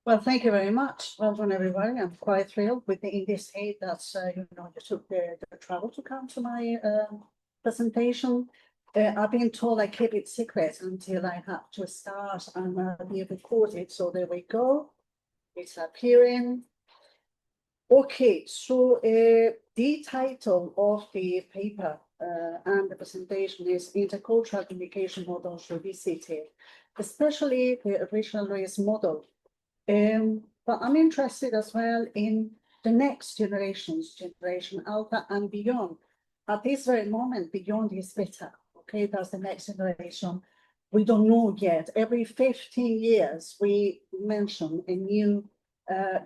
Well, thank you very much. Well done, everybody. I'm quite thrilled with the Indies hate that you took the trouble to come to my presentation. I've been told I keep it secret until I have to start and be recorded. So there we go. It's appearing. Okay, so the title of the paper and the presentation is Intercultural Communication Models Revisited, especially the original race model. But I'm interested as well in the next generations, Generation Alpha and beyond. At this very moment, beyond is better. Okay, that's the next generation. We don't know yet. Every 15 years, we mention a new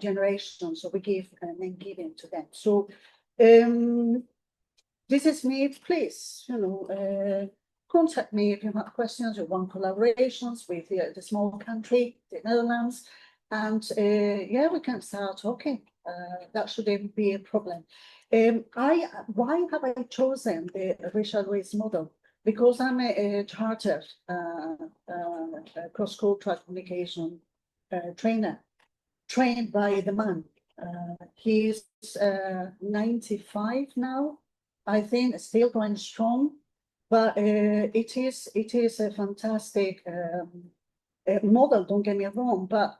generation, so we give a name given to them. So this is me. Please, contact me if you have questions. You want collaborations with the small country, the Netherlands. And yeah, we can start talking. That shouldn't be a problem. Why have I chosen the racial race model? Because I'm a chartered cross-cultural communication trainer, trained by the man. He's 95 now, I think, still going strong. But it is a fantastic model. Don't get me wrong, but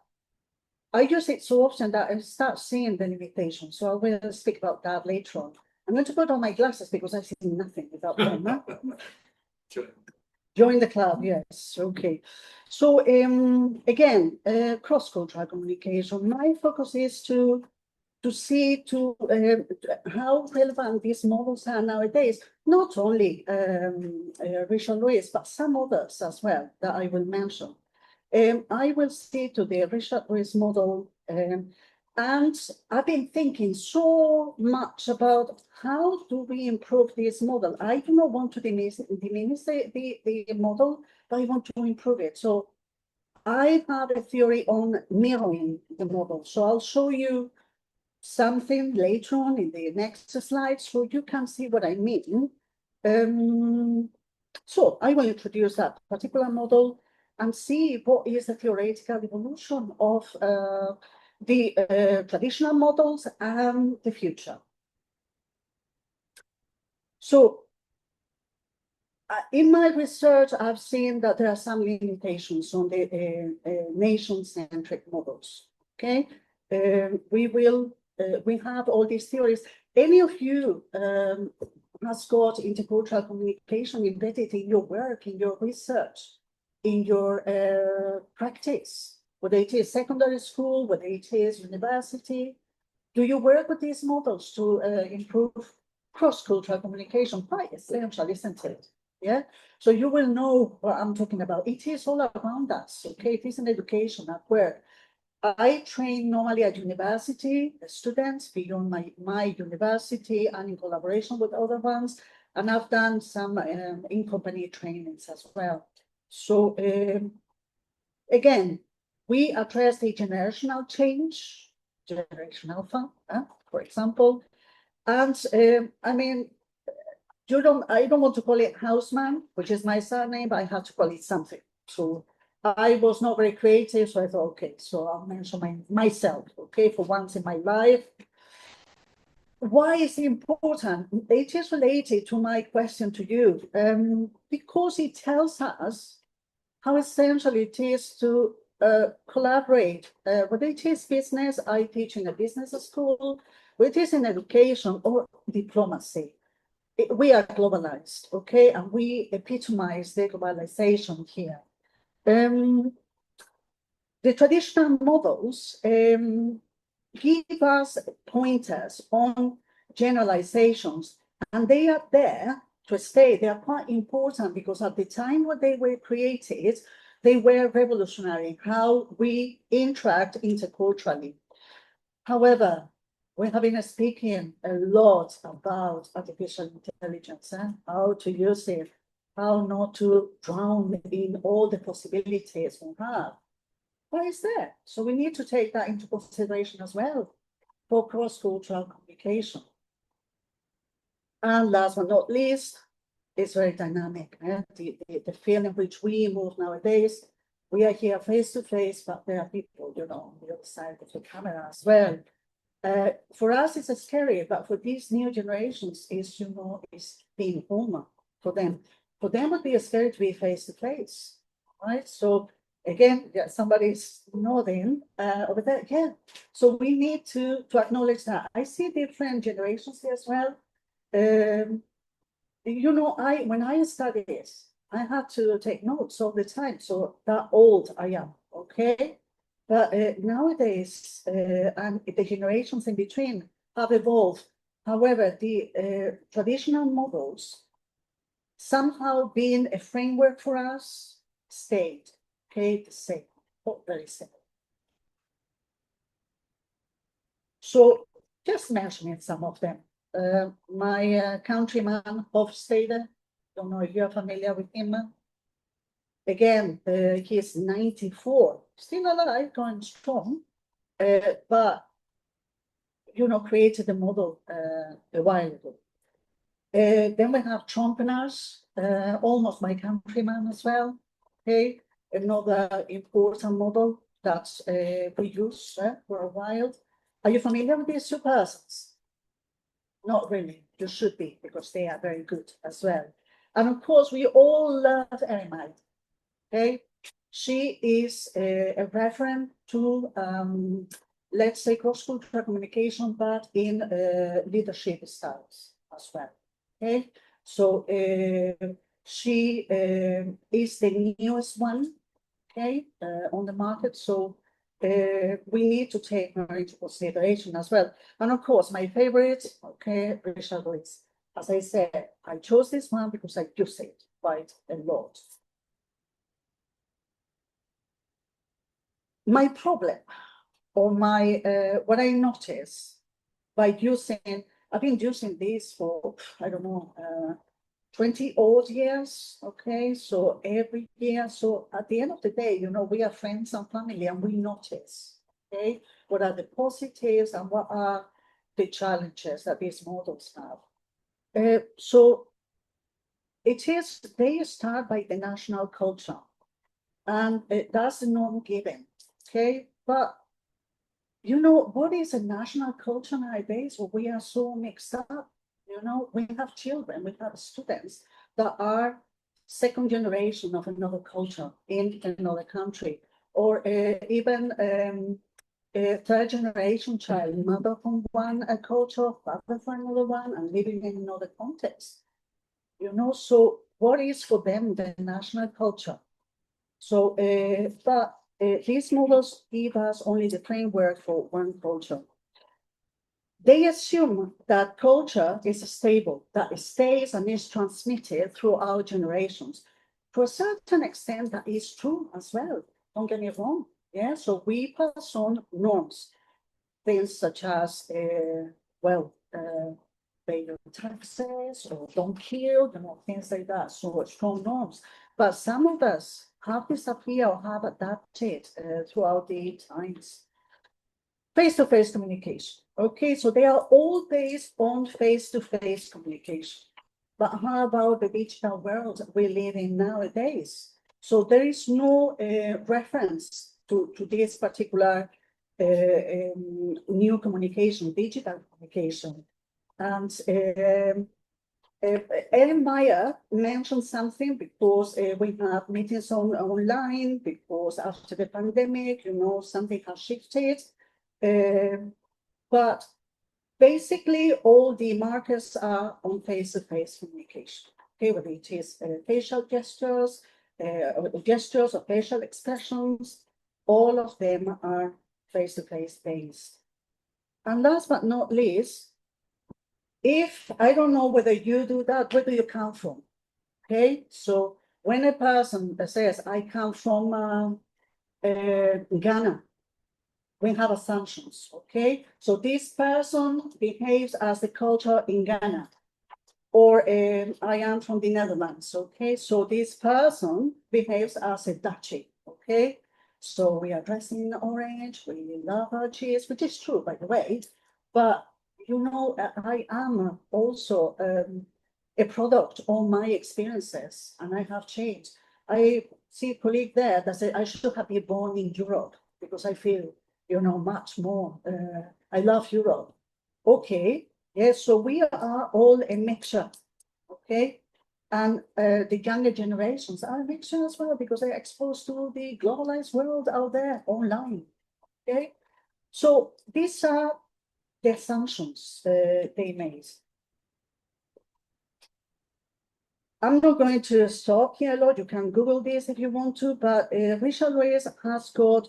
I use it so often that I start seeing the limitations. So I will speak about that later on. I'm going to put on my glasses because I see nothing without them. Join the club, yes. Okay. So again, cross-cultural communication. My focus is to see how relevant these models are nowadays. Not only racial race, but some others as well that I will mention. I will see to the racial race model, and I've been thinking so much about how do we improve this model. I do not want to diminish the model, but I want to improve it. So I have a theory on mirroring the model. So I'll show you something later on in the next slide so you can see what I mean. So I will introduce that particular model and see what is the theoretical evolution of the traditional models and the future. So in my research, I've seen that there are some limitations on the nation-centric models, okay? We have all these theories. Any of you has got intercultural communication embedded in your work, in your research, in your practice, whether it is secondary school, whether it is university? Do you work with these models to improve cross-cultural communication? Quite essential, isn't it? Yeah, so you will know what I'm talking about. It is all around us, okay? It is in education, at work. I train normally at university, students beyond my university and in collaboration with other ones. And I've done some in-company trainings as well. So again, we address the generational change, Generation Alpha, for example. And I mean, I don't want to call it Huisman, which is my surname, but I have to call it something. So I was not very creative, so I thought, okay, so I'll mention myself, okay, for once in my life. Why is it important? It is related to my question to you, because it tells us how essential it is to collaborate, whether it is business, I teach in a business school, whether it is in education or diplomacy. We are globalized, okay, and we epitomize the globalization here. The traditional models give us pointers on generalizations, and they are there to stay. They are quite important because at the time when they were created, they were revolutionary, how we interact interculturally. However, we have been speaking a lot about artificial intelligence and how to use it, how not to drown in all the possibilities we have. What is there? So we need to take that into consideration as well for cross-cultural communication. And last but not least, it's very dynamic. The field in which we move nowadays, we are here face to face, but there are people, on the other side of the camera as well. For us, it's scary, but for these new generations, it's being home for them. For them, it would be scary to be face to face, right? So again, somebody's nodding over there again. So we need to acknowledge that. I see different generations here as well. When I studied, I had to take notes all the time. So that old I am, okay? But nowadays, and the generations in between have evolved. However, the traditional models, somehow being a framework for us, stayed, okay, the same, very simple. So just mentioning some of them. My countryman, Hofstede, don't know if you're familiar with him. Again, he is 94, still alive, going strong, but, created a model a while ago. Then we have Trompeners, almost my countryman as well, okay? Another important model that we use for a while. Are you familiar with these two persons? Not really. You should be, because they are very good as well. And of course, we all love Erimide. Okay, she is a reference to, let's say, cross-cultural communication, but in leadership styles as well. Okay, so she is the newest one, okay, on the market. So we need to take her into consideration as well. And of course, my favorite, okay, Richard Lewis. As I said, I chose this one because I use it quite a lot. My problem, or what I notice by I've been using this for, I don't know, 20 odd years, okay? So every year, so at the end of the day, we are friends and family, and we notice, okay? What are the positives and what are the challenges that these models have? So they start by the national culture, and that's the norm given, okay? But what is a national culture nowadays? Well, we are so mixed up. We have children, we have students that are second generation of another culture in another country, or even a third generation child, mother from one culture, father from another one, and living in another context. So what is for them the national culture? So, but these models give us only the framework for one culture. They assume that culture is stable, that it stays and is transmitted throughout generations. To a certain extent, that is true as well. Don't get me wrong. Yeah, so we pass on norms, things such as, pay your taxes or don't kill, things like that. So strong norms. But some of us have disappeared or have adapted throughout the times. Face-to-face communication. Okay, so they are all based on face-to-face communication. But how about the digital world we live in nowadays? So there is no reference to this particular new communication, digital communication. And Ellen Meyer mentioned something because we have meetings online, because after the pandemic, something has shifted. But basically, all the markers are on face-to-face communication. Okay, whether it is facial gestures, or facial expressions, all of them are face-to-face based. And last but not least, if I don't know whether you do that, where do you come from? Okay, so when a person says, I come from Ghana, we have assumptions, okay? So this person behaves as the culture in Ghana, or I am from the Netherlands, okay? So this person behaves as a Dutchie, okay? So we are dressed in orange, we love our cheese, which is true, by the way, but I am also a product of my experiences, and I have changed. I see a colleague there that said, I should have been born in Europe because I feel, much more, I love Europe. Okay, yes, so we are all a mixture, okay? And the younger generations are a mixture as well because they're exposed to the globalized world out there online, okay? So these are the assumptions they made. I'm not going to stop here, Lord. You can Google this if you want to, but Richard Reyes has got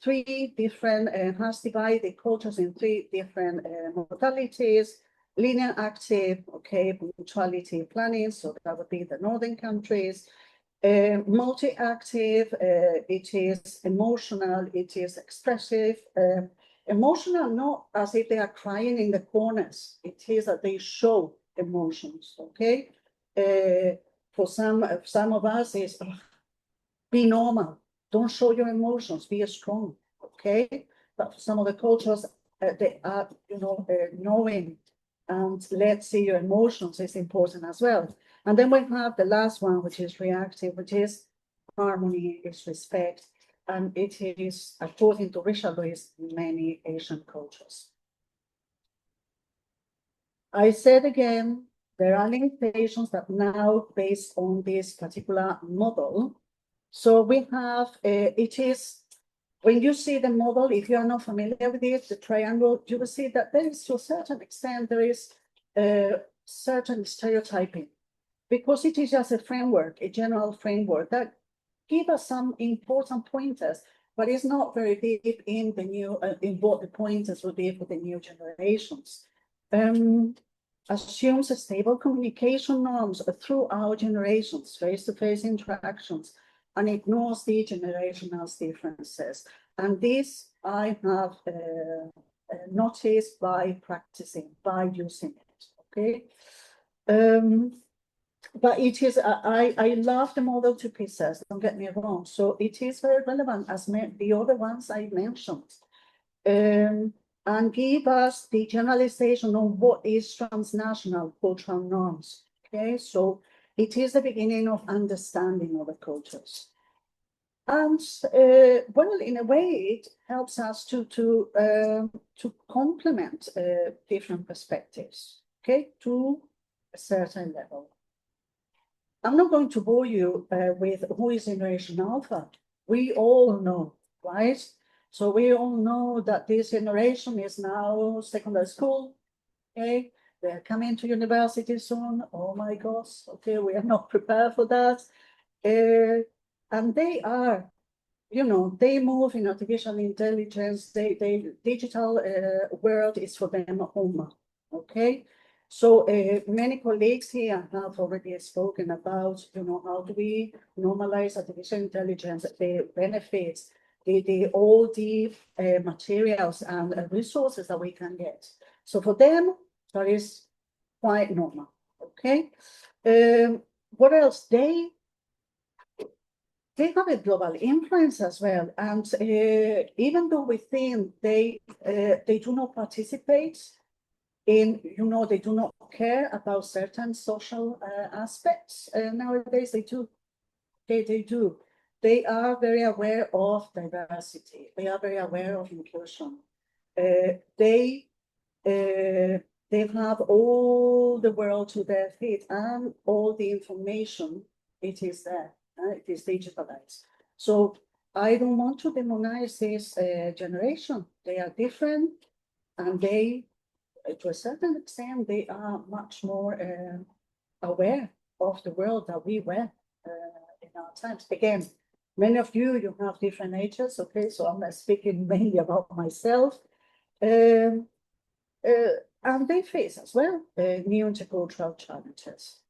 three different, has divided the cultures in three different modalities: linear active, okay, punctuality planning, so that would be the northern countries. Multi-active, it is emotional, it is expressive. Emotional, not as if they are crying in the corners. It is that they show emotions, okay? For some of us is be normal, don't show your emotions, be strong, okay? But for some of the cultures, they are, knowing and let's see your emotions is important as well. And then we have the last one, which is reactive, which is harmony, is respect, and it is, according to Richard Lewis, many Asian cultures. I said again, there are limitations that now based on this particular model. So we have, it is, when you see the model, if you are not familiar with it, the triangle, you will see that there is, to a certain extent, there is certain stereotyping, because it is just a framework, a general framework that give us some important pointers, but it's not very deep in the new, in what the pointers will be for the new generations. Assumes a stable communication norms throughout generations, face-to-face interactions, and ignores the generational differences. And this I have noticed by practicing, by using it, okay? But it is, I love the model to pieces, don't get me wrong. So it is very relevant as the other ones I mentioned. And give us the generalization on what is transnational cultural norms, okay? So it is the beginning of understanding other cultures. And well, in a way, it helps us to complement different perspectives, okay, to a certain level. I'm not going to bore you with who is Generation Alpha. We all know, right? So we all know that this generation is now secondary school, okay? They're coming to university soon. Oh my gosh, okay, we are not prepared for that. And they are, they move in artificial intelligence, they digital world is for them home, okay? So many colleagues here have already spoken about, how do we normalize artificial intelligence, the benefits, all the materials and resources that we can get. So for them, that is quite normal, okay? What else? They have a global influence as well. And even though we think they do not participate in, they do not care about certain social aspects, nowadays they do. They do. They are very aware of diversity. They are very aware of inclusion. They have all the world to their feet, and all the information, it is there. It is digitalized. So I don't want to demonize this generation. They are different, and they, to a certain extent, they are much more aware of the world that we were in our times. Again, many of you have different ages, okay? So I'm speaking mainly about myself. And they face as well new intercultural challenges.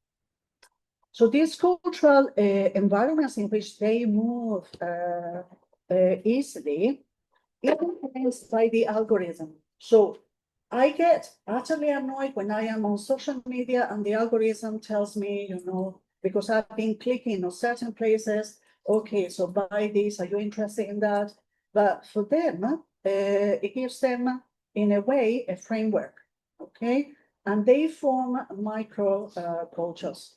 So these cultural environments in which they move easily, influenced by the algorithm. So I get utterly annoyed when I am on social media and the algorithm tells me, because I've been clicking on certain places, okay, so buy this, are you interested in that? But for them, it gives them, in a way, a framework, okay? And they form micro cultures.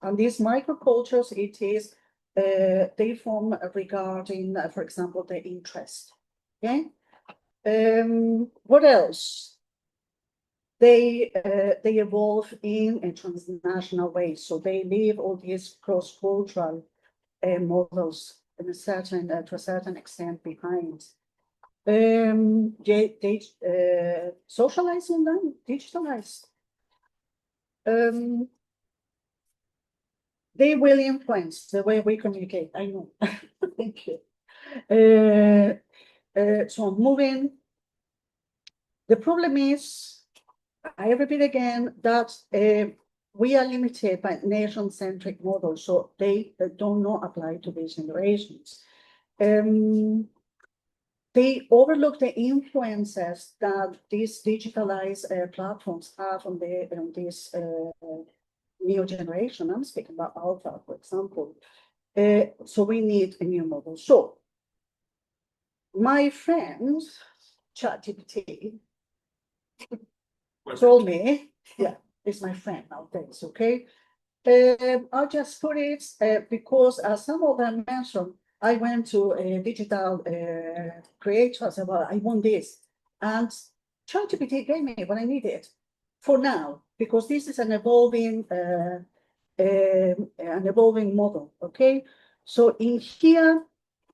And these microcultures, it is they form regarding, for example, the interest. Okay. What else? They evolve in a transnational way, so they leave all these cross-cultural models in a certain to a certain extent behind. They socialize on them, digitalize. They will influence the way we communicate. I know. Thank you. So moving. The problem is, I repeat again, that we are limited by nation-centric models, so they do not apply to these generations. They overlook the influences that these digitalized platforms have on this new generation. I'm speaking about Alpha, for example. So we need a new model. So my friend, ChatGPT, told me, yeah, it's my friend nowadays, okay? I'll just put it because as some of them mentioned, I went to a digital creator, I said, well, I want this. And ChatGPT gave me what I needed for now, because this is an evolving model, okay? So in here,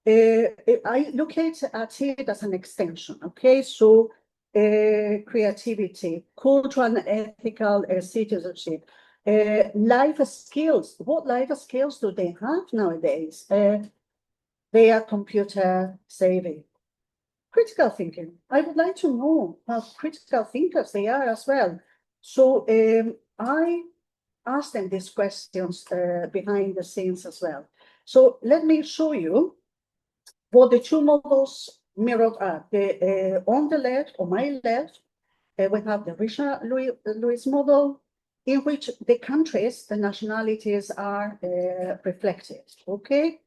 I look at it as an extension, okay? So creativity, cultural and ethical citizenship, life skills. What life skills do they have nowadays? They are computer savvy. Critical thinking. I would like to know how critical thinkers they are as well. So I asked them these questions behind the scenes as well. So let me show you what the two models mirrored are. On the left, on my left, we have the Richard Lewis model, in which the countries, the nationalities are reflected, okay?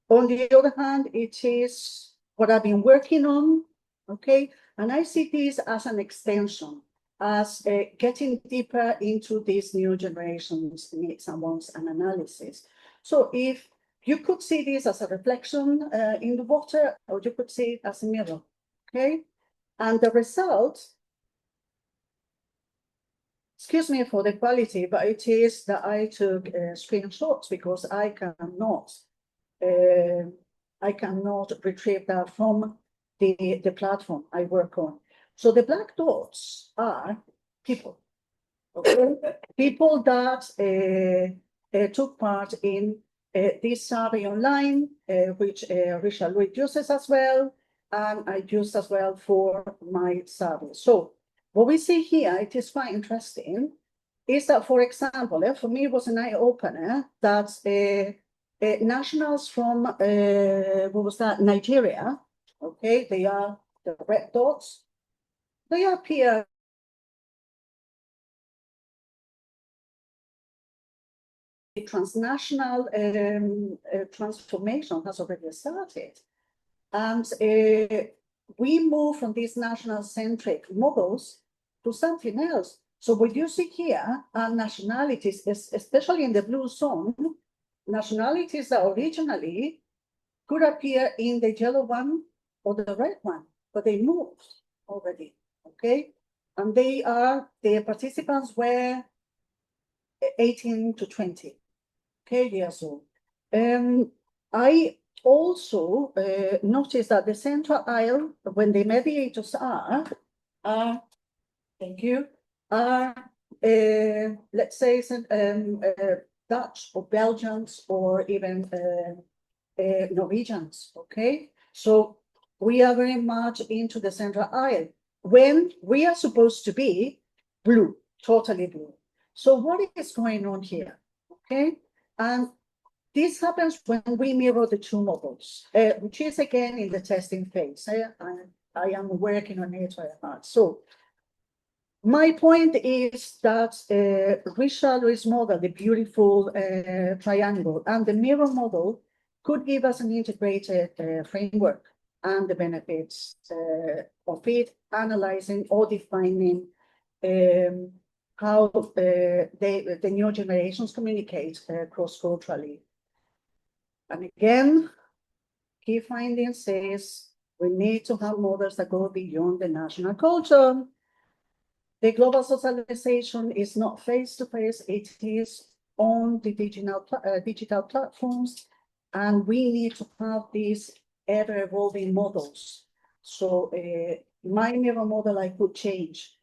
On the other hand, it is what I've been working on, okay? And I see this as an extension, as getting deeper into these new generations' needs and wants and analysis. So if you could see this as a reflection in the water, or you could see it as a mirror, okay? And the result, excuse me for the quality, but it is that I took screenshots because I cannot retrieve that from the platform I work on. So the black dots are people, okay? People that took part in this survey online, which Richard Louis uses as well, and I used as well for my survey. So what we see here, it is quite interesting, is that, for example, for me it was an eye-opener that nationals from, what was that, Nigeria, okay, they are the red dots, they appear transnational transformation has already started. And we move from these national-centric models to something else. So what you see here are nationalities, especially in the blue zone, nationalities that originally could appear in the yellow one or the red one, but they moved already, okay? And the participants were 18 to 20, okay, years old. I also noticed that the central aisle, when the mediators are thank you, let's say, Dutch or Belgians or even Norwegians, okay? So we are very much into the central aisle when we are supposed to be blue, totally blue. So what is going on here, okay? And this happens when we mirror the two models, which is again in the testing phase. I am working on it very hard. So my point is that Richard Lewis model, the beautiful triangle, and the mirror model could give us an integrated framework and the benefits of it, analyzing or defining how the new generations communicate cross-culturally. And again, key finding says we need to have models that go beyond the national culture. The global socialization is not face-to-face, it is on the digital platforms, and we need to have these ever-evolving models. So my mirror model I could change,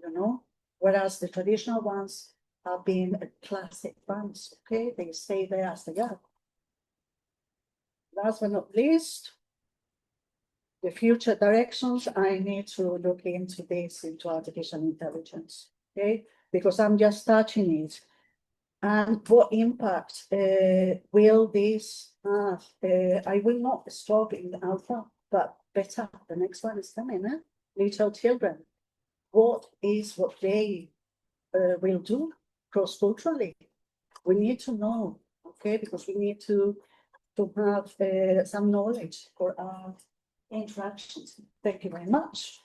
whereas the traditional ones have been classic ones, okay? They stay there as they are. Last but not least, the future directions, I need to look into this, into artificial intelligence, okay? Because I'm just touching it. And what impact will this have? I will not stop in alpha, but better, the next one is coming, little children. What they will do cross-culturally? We need to know, okay? Because we need to have some knowledge for our interactions. Thank you very much.